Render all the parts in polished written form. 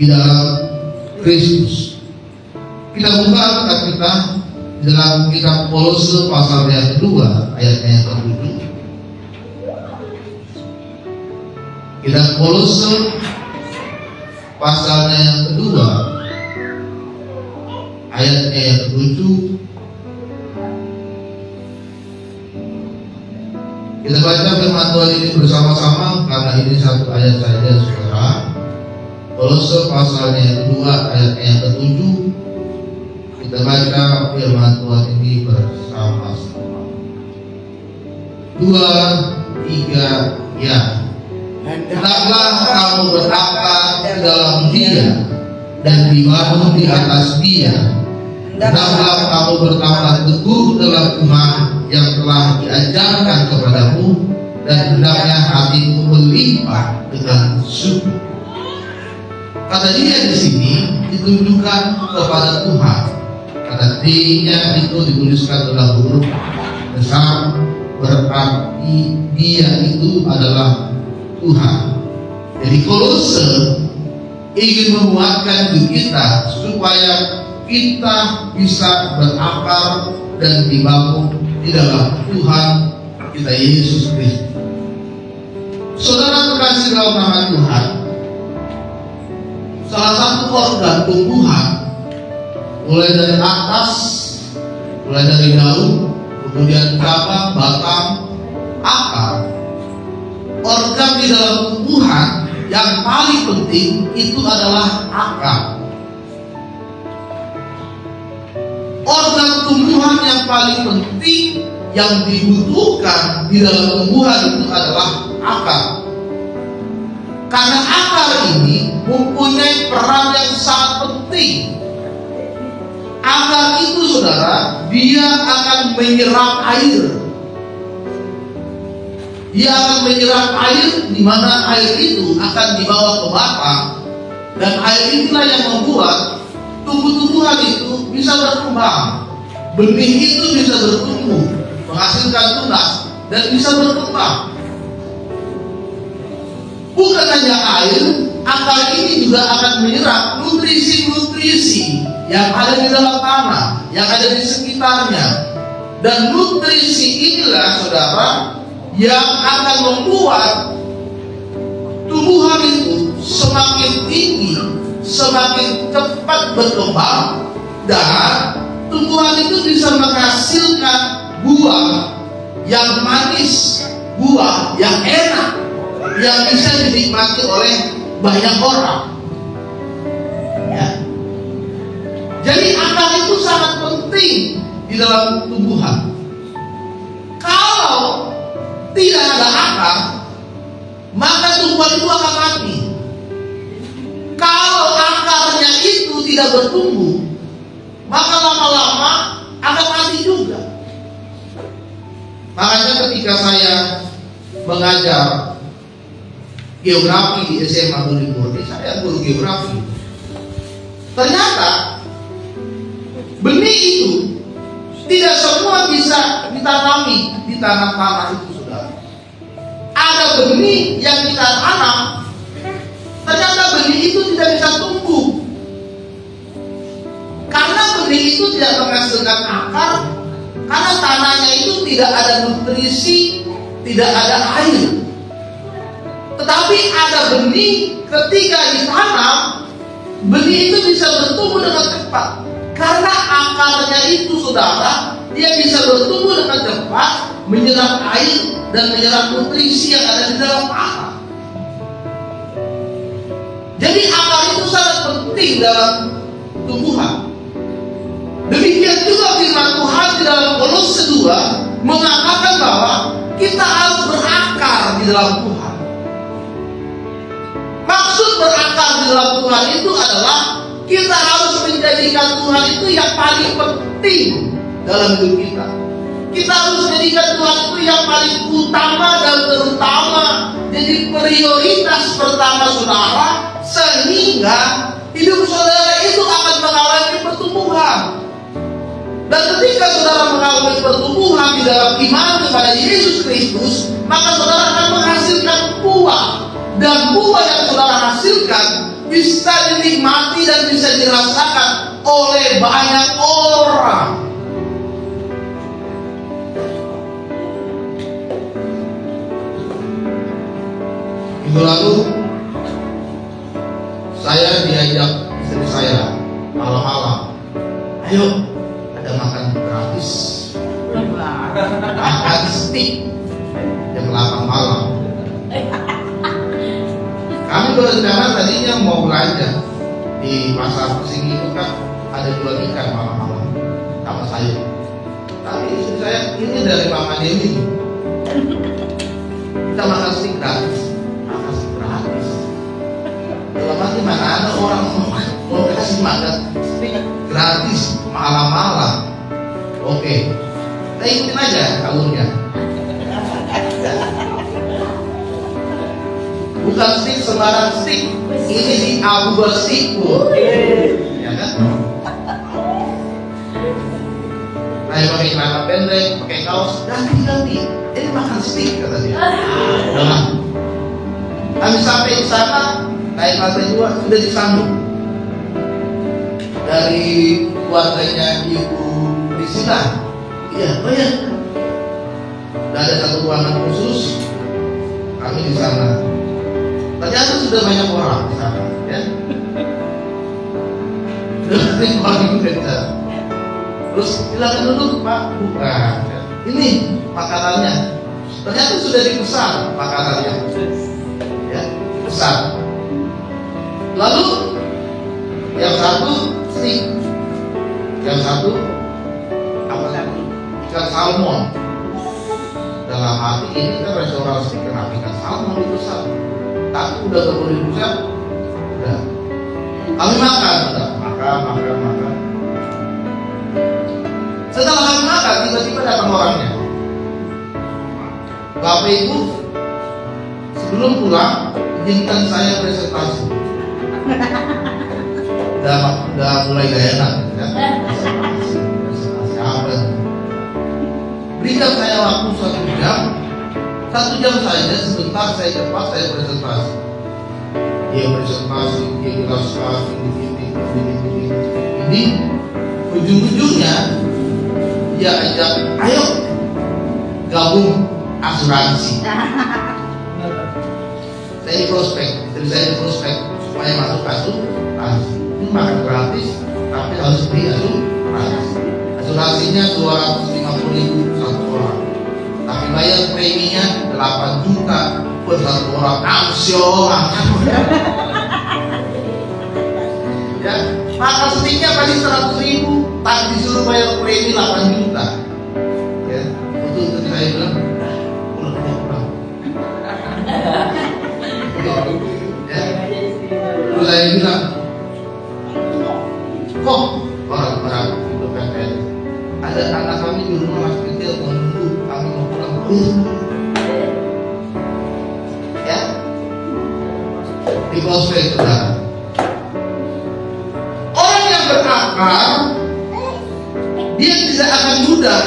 di dalam Kristus. Kita buka kita di dalam kitab Kolose pasal yang kedua ayatnya yang ke-7. Kitab Kolose pasalnya yang kedua ayatnya yang ke-7. Kita baca firman Tuhan ini bersama-sama karena ini satu ayat saja, saudara. Kolose pasalnya yang kedua ayatnya yang ke-7. Kita baca firman Tuhan ini bersama-sama. 2, 3, ya. Hendaklah kamu berakar di dalam Dia dan dibangun di atas Dia. Hendaklah kamu bertambah teguh dalam iman yang telah diajarkan kepadamu, dan hendaknya hatimu melimpah dengan syukur. Kata Dia di sini ditujukan kepada Tuhan. Kata D-nya itu dituliskan dalam huruf besar, berarti Dia itu adalah Tuhan. Jadi Kolose ingin menguatkan diri kita supaya kita bisa berakar dan dibangun di dalam Tuhan kita Yesus Kristus. Saudara terkasih dalam nama Tuhan, salah satu organ tumbuhan mulai dari atas, mulai dari daun, kemudian cabang, batang, akar. Organ di dalam tumbuhan yang paling penting itu adalah akar. Organ tumbuhan yang paling penting yang dibutuhkan di dalam tumbuhan itu adalah akar. Karena akar ini mempunyai peran yang sangat penting. Akar itu, saudara, dia akan menyerap air. Dia akan menyerap air, di mana air itu akan dibawa ke batang, dan air inilah yang membuat tumbuh-tumbuhan itu bisa berkembang. Benih itu bisa bertumbuh, menghasilkan tunas, dan bisa berkembang. Bukan hanya air, akar ini juga akan menyerap nutrisi-nutrisi yang ada di dalam tanah, yang ada di sekitarnya. Dan nutrisi inilah, saudara, yang akan membuat tumbuhan itu semakin tinggi, semakin cepat berkembang, dan tumbuhan itu bisa menghasilkan buah yang manis, buah yang enak, yang bisa dinikmati oleh banyak orang. Ya. Jadi akar itu sangat penting di dalam tumbuhan. Kalau tidak ada akar, maka tumbuhan itu akan mati. Kalau akarnya itu tidak bertumbuh, maka lama-lama akan mati juga. Makanya ketika saya mengajar geografi di SMA Budi Murni, saya guru geografi. Ternyata benih itu tidak semua bisa ditanami di tanah-tanah itu, saudara. Ada benih yang kita tanam, ternyata benih itu tidak bisa tumbuh. Karena benih itu tidak menghasilkan akar, karena tanahnya itu tidak ada nutrisi, tidak ada air. Tetapi ada benih, ketika ditanam, benih itu bisa bertumbuh dengan cepat. Karena akarnya itu, saudara, dia bisa bertumbuh dengan cepat, menyerap air dan menyerap nutrisi yang ada di dalam tanah. Jadi akar itu sangat penting dalam tumbuhan. Demikian juga firman Tuhan di dalam Kolose 2 mengatakan bahwa kita harus berakar di dalam Tuhan. Maksud berakar di dalam Tuhan itu adalah kita harus menjadikan Tuhan itu yang paling penting dalam hidup kita. Kita harus menjadikan Tuhan itu yang paling utama dan terutama, jadi prioritas pertama saudara, sehingga hidup saudara itu akan mengalami pertumbuhan. Dan ketika saudara mengalami pertumbuhan di dalam iman kepada Yesus Kristus, maka saudara akan menghasilkan buah. Dan buah yang saudara hasilkan bisa dinikmati dan bisa dirasakan oleh banyak orang. Minggu lalu saya diajak istri saya malam-malam, ayo ada makan gratis, makan steak jam 8 malam. Kami berencana tadinya mau belanja di pasar Persinggi itu kan ada jual ikan malam-malam sama sayur. Tapi istri saya, ini dari Mama Dewi, kita makan steak gratis. Makan steak gratis. Dalam hati mana ada orang mau kasih makan steak gratis malam-malam. Oke, kita ikutin aja alurnya. Bukan stick sembarang stick, ini di Abu Bersiku, ya kan? Saya pakai celana pendek, pakai kaos, ganti-ganti. Ini makan stick kata dia. Nah, kami sampai di sana, naik lantai 2 sudah disambut dari keluarganya Ibu Priscilla. Iya, oh ya. Sudah ada satu ruangan khusus, kami di sana. Ternyata sudah banyak orang di sana, ya. Sudah banyak orang yang kerja. Terus silakan duduk Pak, bukan. Ini makanannya. Ternyata sudah dipesan makanannya, ya, dipesan. Lalu yang satu steak, yang satu apa lagi? Ikan salmon. Dalam hati ini kan restoran steak, kenapa ikan salmon dipesan? Tapi udah keburu dipesan, udah. Kami makan. Setelah kami makan, tiba-tiba datang orangnya. Bapak Ibu, sebelum pulang, izinkan saya presentasi. Udah mulai gak enak, kan? Presentasi apa? Berikan saya waktu 1 jam. 1 jam saja, sebentar saya cepat saya presentasi. Dia presentasi, dia jelaskan ini. Ujung-ujungnya dia ajak, ayo gabung asuransi. Saya di prospek supaya masuk asuransi. Ini makan gratis, tapi harus beli asuransi. Asuransinya 250.000 satu orang. Tapi bayar preminya 8 juta per satu orang. Amsyong. Ya, maka sedikitnya pasti 100.000, tapi disuruh bayar premi 8 juta. Ya, untuk saya bilang, pulang. Ya, terus saya bilang, kok orang itu PPN, ada anak kami di rumah masih kecil menunggu kami mau pulang. Ya, di prospek saudara. Orang yang berakal, dia tidak akan mudah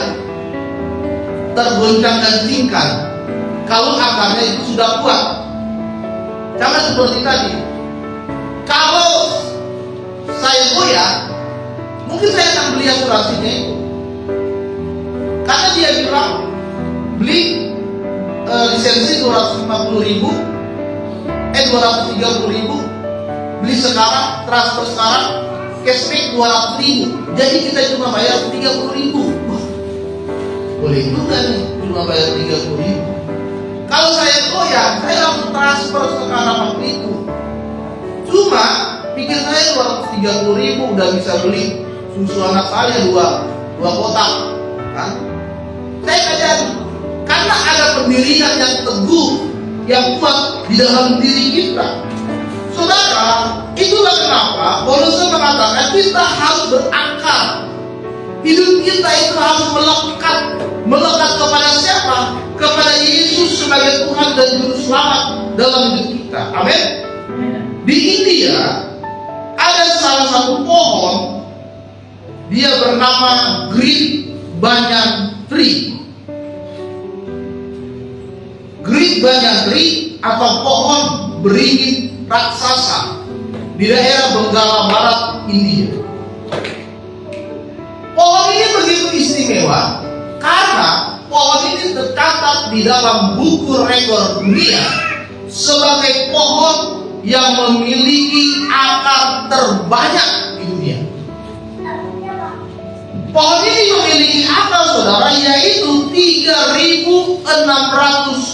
tergoncang dan singkat kalau akarnya itu sudah kuat. Sama seperti tadi, kalau saya goyah, mungkin saya akan beli asuransinya itu, karena dia bilang beli lisensi 250.000, 230.000, beli sekarang, transfer sekarang, cashback 200.000, jadi kita cuma bayar 30.000. Boleh juga nih, cuma bayar 30.000. Kalau saya goyah, saya langsung transfer sekarang waktu itu. Cuma pikir saya 230.000 udah bisa beli susu anak saya dua kotak, kan? Saya nggak jadi, karena ada pendirian yang teguh, yang kuat di dalam diri kita. Saudara, itulah kenapa Paulus mengatakan kita harus berakar. Hidup kita itu harus melekat kepada siapa? Kepada Yesus sebagai Tuhan dan Juru Selamat dalam hidup kita. Amin. Di India ada salah satu pohon, dia bernama Great Banyan Tree. Great Banyan Tree atau pohon beringin raksasa. di daerah Benggala Barat, India. Pohon ini begitu istimewa karena pohon ini tercatat di dalam buku rekor dunia sebagai pohon yang memiliki akar terbanyak di dunia. Pohon ini memiliki akar, saudara, yaitu 3.600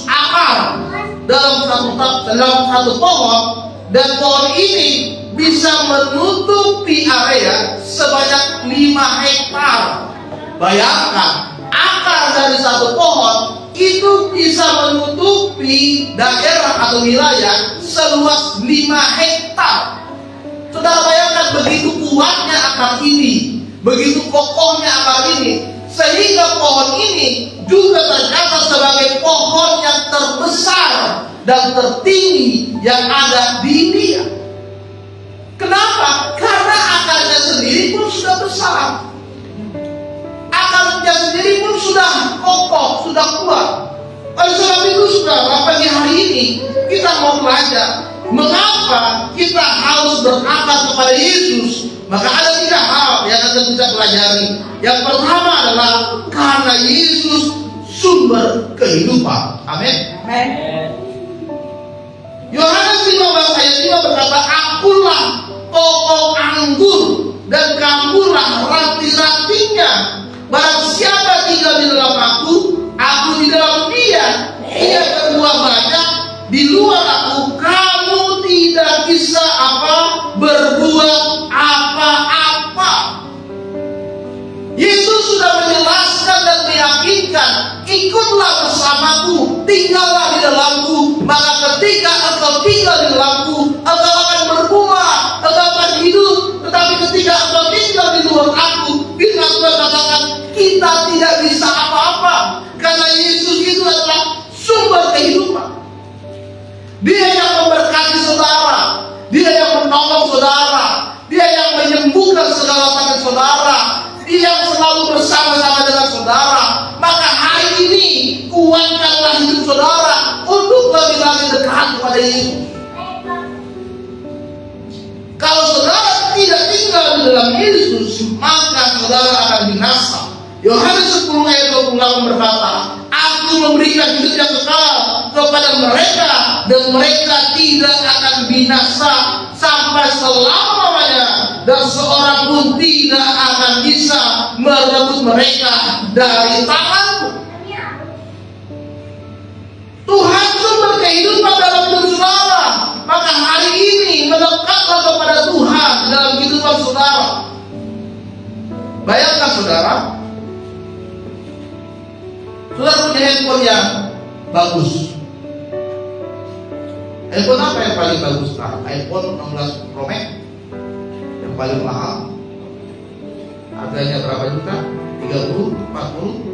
akar dalam satu pohon, dan pohon ini bisa menutupi area sebanyak 5 hektar. Bayangkan, akar dari satu pohon itu bisa menutupi daerah atau wilayah seluas 5 hektar. Saudara bayangkan begitu kuatnya akar ini, begitu kokohnya akar ini, sehingga pohon ini juga tercatat sebagai pohon yang terbesar dan tertinggi yang ada di India. Kenapa? Karena akarnya sendiri pun sudah besar. Akarnya sendiri pun sudah kokoh, sudah kuat. Oleh sebab itu, saudara, pagi hari ini kita mau belajar mengapa kita harus berakar kepada Yesus. Maka ada 3 hal yang akan kita pelajari. Yang pertama adalah karena Yesus sumber kehidupan. Amin. Yohanes 15 ayat 5 berkata, "Akulah pokok anggur dan kamulah ranting-rantingnya. Barang siapa tinggal di dalam aku di dalam dia, ia berbuah banyak. Di luar aku, kamu tidak bisa berbuat apa-apa." Yesus sudah menjelaskan dan meyakinkan, ikutlah bersamaku, tinggallah di dalamku, maka ketika engkau tinggal di dalamku, engkau akan berbuah, engkau akan hidup. Tetapi ketika engkau tinggal di luar aku, firman Tuhan katakan, kita tidak bisa apa-apa, karena Yesus itu adalah sumber kehidupan. Dia yang memberkati saudara, dia yang menolong saudara, dia yang menyembuhkan segala sakit saudara, dia yang selalu bersama-sama dengan saudara. Maka hari ini kuatkanlah hidup saudara untuk lebih lagi dekat kepada Yesus. Kalau saudara tidak tinggal di dalam Yesus, maka saudara akan binasa. Yohanes 10 ayat 28 berkata, "Aku memberikan hidup yang kekal kepada mereka, dan mereka tidak akan binasa sampai selama-lamanya, dan seorang pun tidak akan bisa merebut mereka dari tanganku." Tuhan sumber kehidupan dalam hidup saudara. Maka hari ini melekatlah kepada Tuhan dalam kehidupan saudara. Bayangkan saudara, saudara punya handphone yang bagus. Handphone apa yang paling bagus sekarang? iPhone 16 Pro Max yang paling mahal. Harganya berapa juta? 30, 40.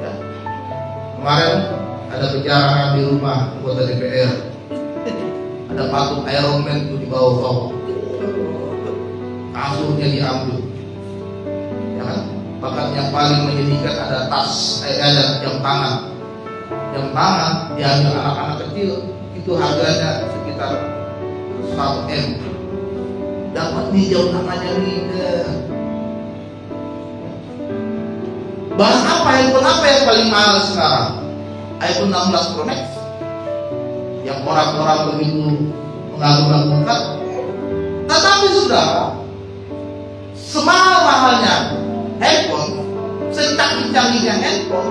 Ya. Kemarin ada penjarahan di rumah anggota DPR. Ada patung Iron Man itu di bawah-bawah. Kasurnya diambil. Ya kan? Bahkan yang paling menyedihkan ada tas, ada jam tangan. Jam tangan diambil anak-anak kecil. Itu harganya sekitar 1 M. Dapat nih jam tangannya nih. Bahan apa, handphone apa yang paling mahal sekarang? iPhone 16 Pro Max yang orang-orang begitu mengagum-agumkan. Tetapi saudara, semahal-mahalnya handphone, secanggih-canggihnya handphone,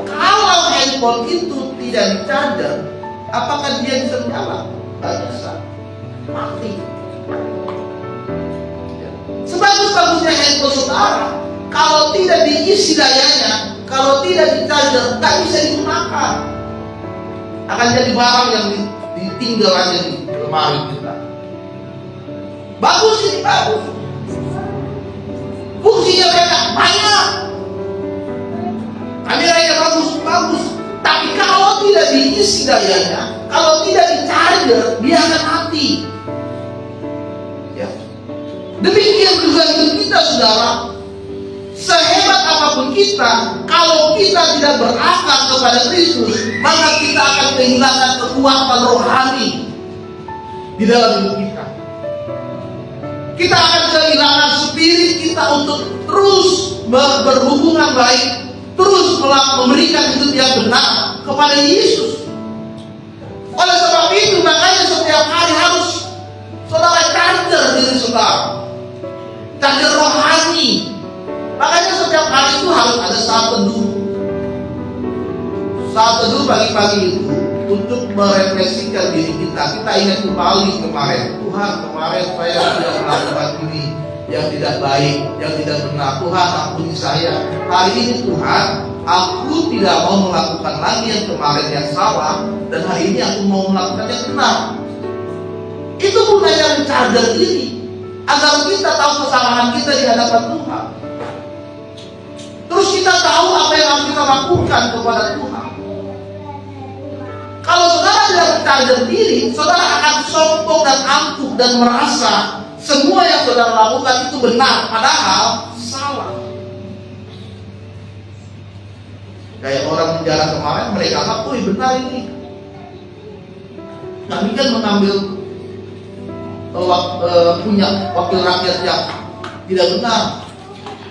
kalau handphone itu tidak di-charger, apakah dia bisa menyala? Tidak bisa, mati. Sebagus-bagusnya handphone saudara, kalau tidak diisi dayanya, kalau tidak di-charger, tak bisa digunakan. Akan jadi barang yang ditinggal aja di lemari kita. Bagus ini, bagus. Fungsinya banyak. Kameranya bagus. Tapi kalau tidak diisi dayanya, kalau tidak di-charger, dia akan mati. Ya. Demikian juga hidup kita, saudara. Sehebat apapun kita, kalau kita tidak berakar kepada Kristus, maka kita akan kehilangan kekuatan rohani di dalam hidup kita. Kita akan kehilangan spirit kita untuk terus berhubungan baik, terus memberikan hidup yang benar kepada Yesus. Oleh sebab itu, makanya setiap hari harus saudara charger diri saudara, charger rohani. Makanya setiap hari itu harus ada saat teduh. Saat teduh pagi-pagi itu untuk merefleksikan diri kita. Kita ingat kembali kemarin, Tuhan, kemarin saya sudah melakukan ini yang tidak baik, yang tidak benar. Tuhan, ampuni saya. Hari ini Tuhan, aku tidak mau melakukan lagi yang kemarin yang salah, dan hari ini aku mau melakukan yang benar. Itu gunanya mencadar diri, agar kita tahu kesalahan kita di hadapan Tuhan. Terus kita tahu apa yang harus kita lakukan kepada Tuhan. Kalau saudara tidak mencadar diri, saudara akan sombong dan angkuh dan merasa semua yang saudara lakukan itu benar, padahal salah. Kayak orang penjara kemarin, mereka anggap, oh benar ini. Kami kan mengambil punya wakil rakyat yang tidak benar,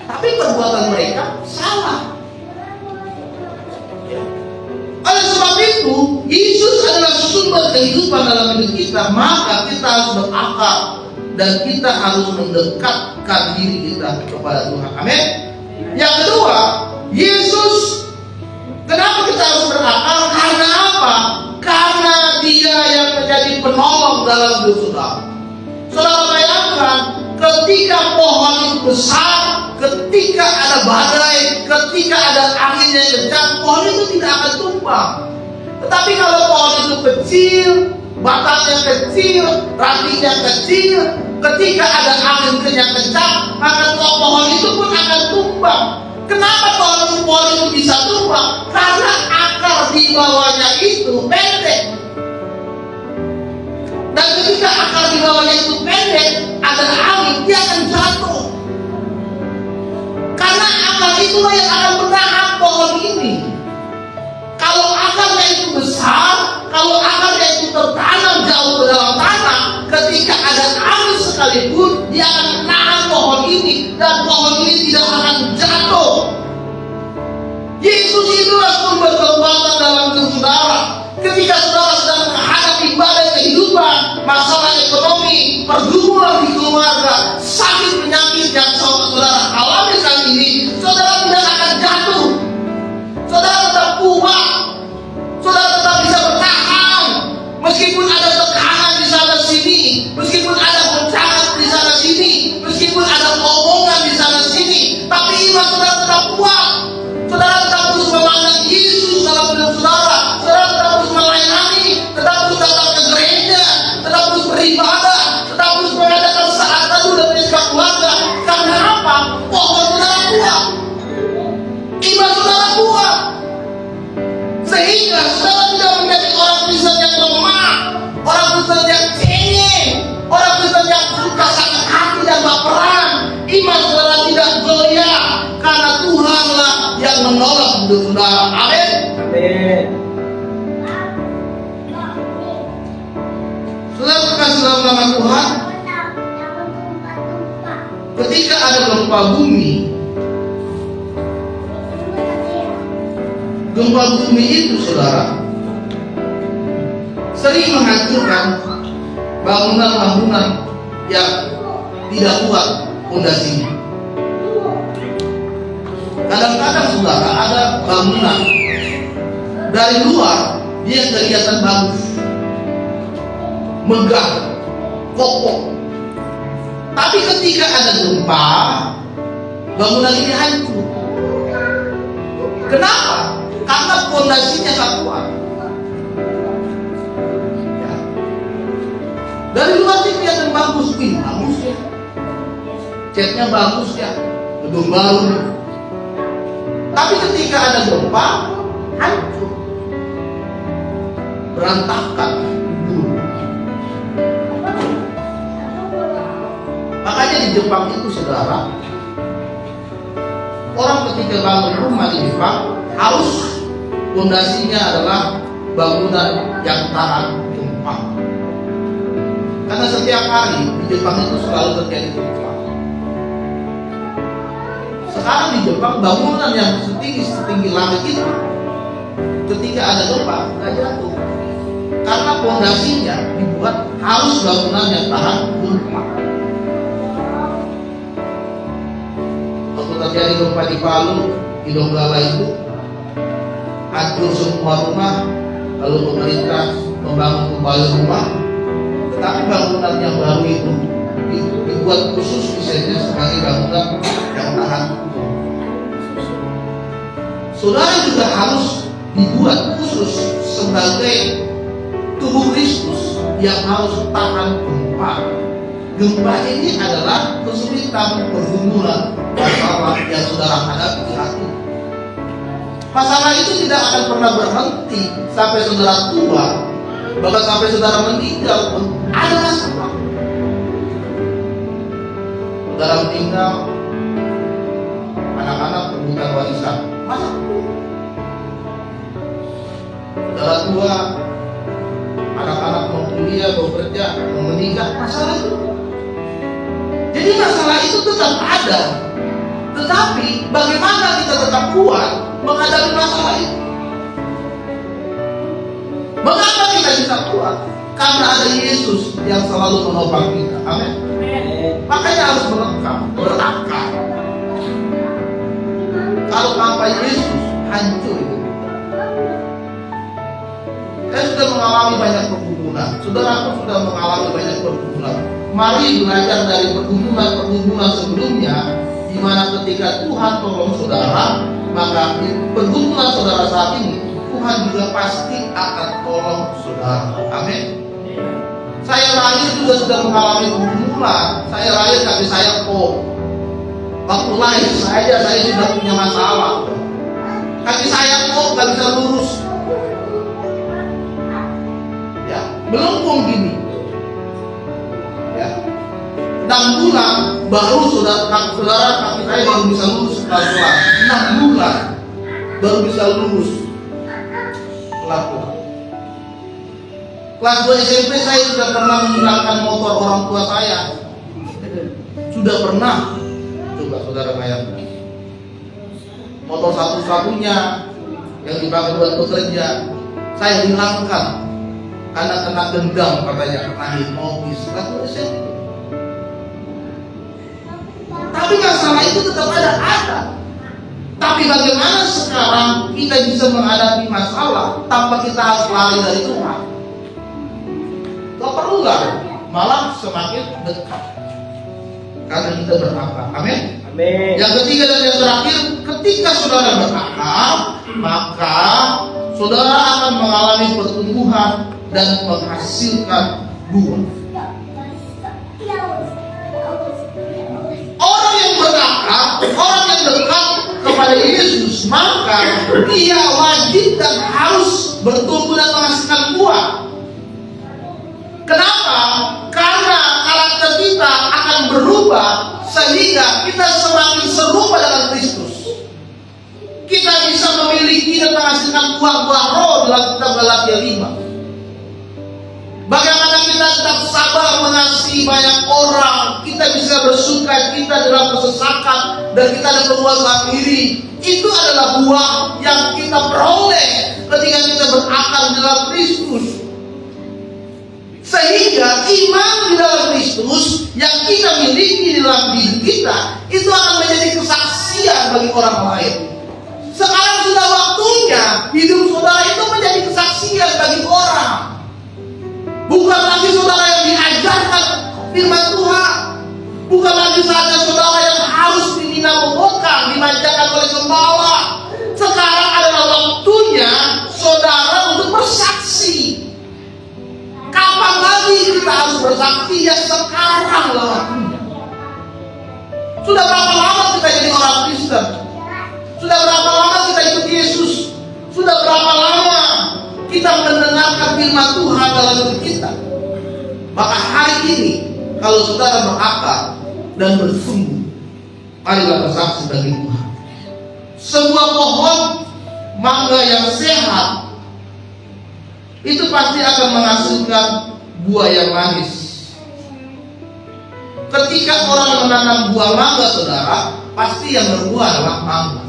tapi perbuatan mereka salah. Oleh sebab itu, Yesus adalah sumber kehidupan dalam hidup kita. Maka kita harus berakal dan kita harus mendekatkan diri kita kepada Tuhan. Amin. Yang kedua, Yesus, kenapa kita harus berakal? Karena apa? Karena Dia yang menjadi penolong dalam hidup saudara. Saudara bayangkan, ketika pohon itu besar, ketika ada badai, ketika ada angin yang kencang, pohon itu tidak akan tumbang. Tetapi kalau pohon itu kecil, batangnya kecil, rantingnya kecil, ketika ada angin yang kencang, maka pohon itu pun akan tumbang. Kenapa pohon itu bisa tumbang? Karena akar di bawahnya itu pendek. Dan ketika akar di bawahnya itu pendek, ada angin, dia akan jatuh. Karena akar itulah yang akan menahan pohon ini. Kalau akarnya itu besar, kalau akarnya itu tertanam jauh ke dalam tanah, ketika ada angin sekalipun, dia akan menahan pohon ini, dan pohon ini tidak akan jatuh. Yesus itulah sumber kekuatan dalam hidup saudara. Ketika saudara sedang menghadapi badai kehidupan, masalah ekonomi, pergumulan di keluarga, sakit penyakit yang saudara alami saat ini, saudara tidak akan jatuh. Saudara tetap kuat, saudara tetap bisa bertahan, meskipun ada tekanan di sana sini, meskipun ada goncangan di sana sini, meskipun ada omongan di sana sini, tapi iman saudara tetap kuat. Saudara tetap terus memandang Yesus dalam hidup saudara. Saudara tetap terus melayani, tetap terus datang ke gereja, tetap terus beribadah, tetap terus mengadakan saat teduh dan bersama keluarga. Karena apa? Pohon saudara kuat, iman saudara kuat, sehingga saudara tidak menjadi orang Kristen yang lemah, orang Kristen yang cengeng, orang Kristen yang suka sakit hati dan baperan. Iman saudara tidak goyah, karena Tuhanlah yang menolong hidup saudara. Amin. Amin. Saudara terkasih dalam nama Tuhan, ketika ada gempa bumi, gempa bumi itu saudara sering menghancurkan bangunan-bangunan yang tidak kuat fondasinya. Kadang-kadang saudara ada bangunan dari luar dia kelihatan bagus, megah, kokoh, tapi ketika ada gempa, bangunan ini hancur. Kenapa? Karena fondasinya tak kuat. Ya. Dari luar sih kelihatan bagus, bagus ya, catnya bagus ya, gedung baru. Tapi ketika ada gempa, hancur, berantakan. Makanya di Jepang itu saudara, orang ketika bangun rumah di Jepang harus fondasinya adalah bangunan yang tahan gempa. Karena setiap hari di Jepang itu selalu terjadi gempa. Sekarang di Jepang bangunan yang setinggi langit itu, ketika ada gempa nggak jatuh, karena fondasinya dibuat harus bangunan yang tahan gempa. Waktu terjadi gempa di Palu, di Donggala itu hancur semua rumah, lalu pemerintah membangun kembali rumah, tetapi bangunan yang baru itu dibuat khusus misalnya sebagai bangunan yang tahan. Saudara juga harus dibuat khusus sebagai tubuh Kristus yang harus tahan gempa. Gempa ini adalah kesulitan, pergumulan, masalah yang saudara hadapi di hati. Masalah itu tidak akan pernah berhenti sampai saudara tua, bahkan sampai saudara meninggal pun ada masalah. Saudara meninggal, anak-anak berbukan warisan, masalah. Saudara tua, anak-anak mau kuliah, mau kerja, mau menikah, masalah itu. Jadi masalah itu tetap ada. Tetapi bagaimana kita tetap kuat menghadapi masalah itu? Mengapa kita bisa kuat? Karena ada Yesus yang selalu menopang kita. Amin. Makanya harus melengkap, berakar. Kalau tanpa Yesus hancur itu. Saya sudah mengalami banyak pergumulan. Saudara pun sudah mengalami banyak pergumulan. Mari belajar dari pergumulan sebelumnya, di mana ketika Tuhan tolong saudara, maka di pergumulan saudara saat ini Tuhan juga pasti akan tolong saudara. Amin. Saya lahir juga sudah mengalami pergumulan. Saya lahir kaki saya kok. Waktu lahir saja saya sudah punya masalah. Kaki saya kok gak bisa lurus. Ya, melengkung gini. Ya. 6 bulan baru saudara kaki saya baru bisa lurus pelan-pelan. 6 bulan baru bisa lurus pelan-pelan. Kelas 2 SMP saya sudah pernah menghilangkan motor orang tua saya. Sudah pernah. Coba saudara bayangkan. Motor satu-satunya yang dipakai buat bekerja saya hilangkan karena kena dendam, katanya kena hipnotis. Kelas 2 SMP. Tapi masalah itu tetap ada. Tapi bagaimana sekarang kita bisa menghadapi masalah tanpa kita harus lari dari Tuhan? Gak perlu lari, malah semakin dekat karena kita berakar. Amin. Amin. Yang ketiga dan yang terakhir, ketika saudara berakar, maka saudara akan mengalami pertumbuhan dan menghasilkan buah. Orang yang berakar, orang yang dekat kepada Yesus, maka dia wajib dan harus bertumbuh dan menghasilkan buah. Kenapa? Karena karakter kita akan berubah sehingga kita semakin serupa dengan Kristus. Kita bisa memiliki dan menghasilkan buah-buah roh dalam kitab Galatia 5. Bagaimana kita tetap sabar mengasihi banyak orang, kita bisa bersuka cita dalam kesesakan, dan kita ada penguasaan diri. Itu adalah buah yang kita peroleh ketika kita berakar dalam Kristus. Sehingga iman di dalam Kristus yang kita miliki di dalam diri kita itu akan menjadi kesaksian bagi orang lain. Sekarang sudah waktunya hidup saudara itu menjadi kesaksian bagi orang. Bukan lagi saudara yang diajarkan firman Tuhan. Bukan lagi saja saudara yang harus diminta-momokan, dimanjakan oleh gembala. Sekarang adalah waktunya saudara untuk bersaksi. Kapan lagi kita harus bersaksi? Ya sekarang lah waktunya. Sudah berapa lama kita jadi orang Kristen? Sudah berapa lama kita ikut Yesus? Sudah berapa lama kita mendengarkan firman Tuhan dalam hidup kita? Maka hari ini kalau saudara berakar dan bertumbuh, marilah bersaksi bagi Tuhan. Sebuah pohon mangga yang sehat itu pasti akan menghasilkan buah yang manis. Ketika orang menanam buah mangga, saudara, pasti yang berbuah adalah mangga.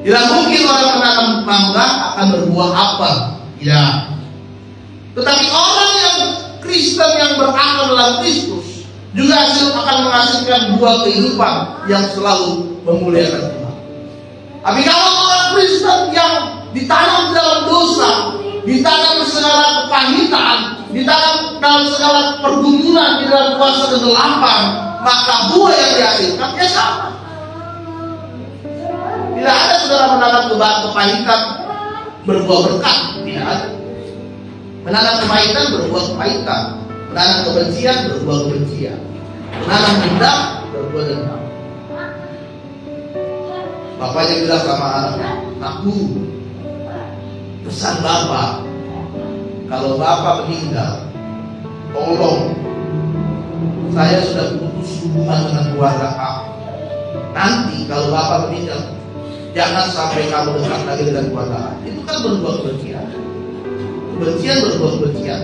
Tidak mungkin orang menanam mangga akan berbuah apel. Ya. Tetapi orang yang Kristen yang berakar dalam Kristus juga akan menghasilkan buah kehidupan yang selalu memuliakan Tuhan. Tapi kalau orang Kristen yang ditanam dalam dosa, ditanam segala kepahitan, ditanam dalam segala pergumulan, di dalam kuasa kegelapan, maka buah yang dihasilkan ya sama. Tidak ada saudara menanam kepahitan berbuah berkat, tidak ada. Menanam kepahitan berbuah kepahitan, menanam kebencian berbuah kebencian, menanam dendam berbuah dendam. Bapaknya bilang sama anaknya, "Aku, pesan Bapak, kalau Bapak meninggal, tolong, saya sudah putus hubungan dengan keluarga kamu. Nanti kalau Bapak meninggal, jangan sampai kamu dekat lagi dengan keluarga." Itu kan berbuah kebencian. Kebencian berbuah kebencian.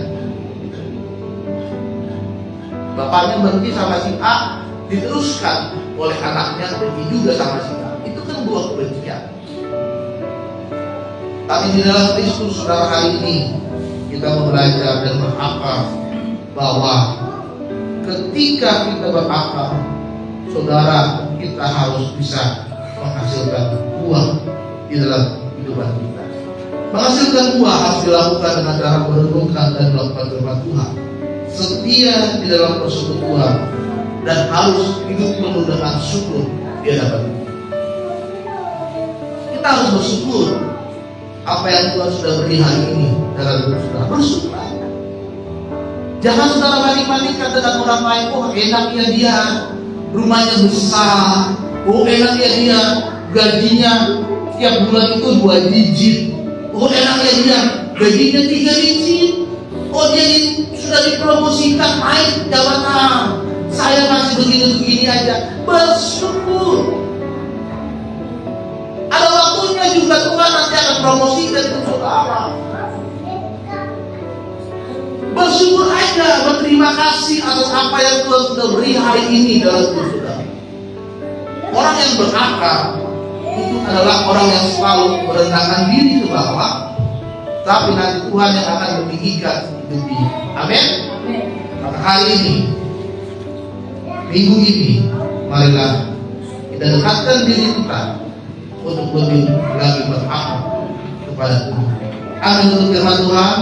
Bapaknya berhenti sama si A, diteruskan oleh anaknya pergi juga sama si A. Itu kan buah kebencian. Tapi di dalam Kristus, saudara, hari ini kita belajar dan berakar bahwa ketika kita berakar, saudara, kita harus bisa menghasilkan buah di dalam kehidupan kita. Menghasilkan buah harus dilakukan dengan cara merenungkan dan melakukan firman Tuhan, setia di dalam persekutuan, dan harus hidup penuh dengan syukur di hadapan Tuhan. Kita harus bersyukur apa yang Tuhan sudah beri hari ini dalam hidup saudara. Bersyukur. Jangan saudara banding-bandingkan dengan orang lain. Oh, enaknya dia rumahnya besar, oh enaknya dia gajinya tiap bulan itu 2 digit, oh enaknya dia gajinya 3 digit, oh dia sudah dipromosikan naik jabatan, saya masih begini-begini aja. Bersyukur. Ada waktunya juga Tuhan nanti akan promosikan ke saudara. Bersyukur aja, berterima kasih atas apa yang Tuhan sudah beri hari ini dalam hidup saudara. Orang yang berakar itu adalah orang yang selalu merendahkan diri ke bawah, tapi nanti Tuhan yang akan meninggikan hidup ini. Amin. Maka hari ini, minggu ini, marilah kita dekatkan diri kita untuk lebih lagi berakar kepada Tuhan. Amin. Untuk firman Tuhan.